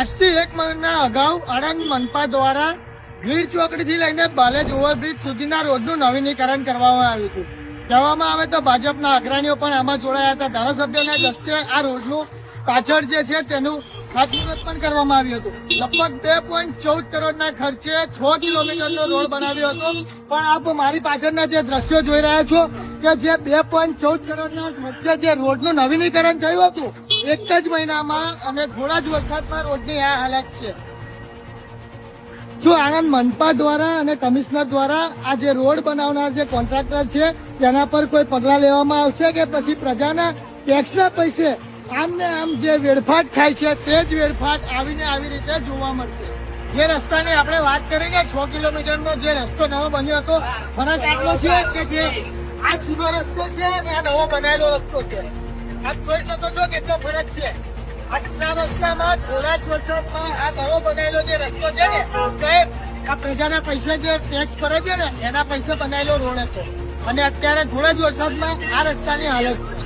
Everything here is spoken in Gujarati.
આજથી 1 મહિના અગાઉ આણંદ મનપા દ્વારા ગીર ચોકડીથી લઈને બાલેજ ઓવરબ્રિજ સુધીના રોડનું નવીનીકરણ કરવામાં આવ્યું હતું. કહેવામાં આવે તો ભાજપના અગ્રણીઓ પણ આમાં જોડાયા હતા. ધારાસભ્યોના દસ્તે આ રોડનું પાછળ જે છે તેનું ખાતમુહૂર્ત પણ કરવામાં આવ્યું હતું. લગભગ 2.14 કરોડના ખર્ચે 6 કિલોમીટરનો રોડ બનાવ્યો હતો. પણ આપ મારી પાછળના જે દ્રશ્યો જોઈ રહ્યા છો કે જે 2.14 કરોડના ખર્ચે જે રોડનું નવીનીકરણ થયું હતું, એક જ મહિનામાં અને થોડા જ વરસાદમાં રોડની આ હાલત છે. શું આણંદ મનપા દ્વારા અને કમિશનર દ્વારા આ જે રોડ બનાવનાર જે કોન્ટ્રાક્ટર છે તેના પર કોઈ પગલાં લેવામાં આવશે કે પછી પ્રજાના ટેક્સના પૈસે આમને આમ જે વેડફાટ થાય છે તે જ વેડફાટ આવીને આવી રીતે જોવા મળશે? જે રસ્તાની આપણે વાત કરીને 6 કિલોમીટરનો જે રસ્તો નવો બન્યો હતો, ફરક આટલો છે કે જે આ જૂનો રસ્તો છે અને આ નવો બનાવેલો રસ્તો છે. આપ જોઈ શકો છો કેટલો ફરક છે. આજના રસ્તામાં થોડા જ વર્ષોમાં આ નવો બનાવેલો જે રસ્તો છે ને સાહેબ, આ પ્રજાના પૈસે જે ટેક્સ ભરે છે ને એના પૈસે બનાવેલો રોડ હતો અને અત્યારે થોડા જ વરસાદમાં આ રસ્તાની હાલત છે.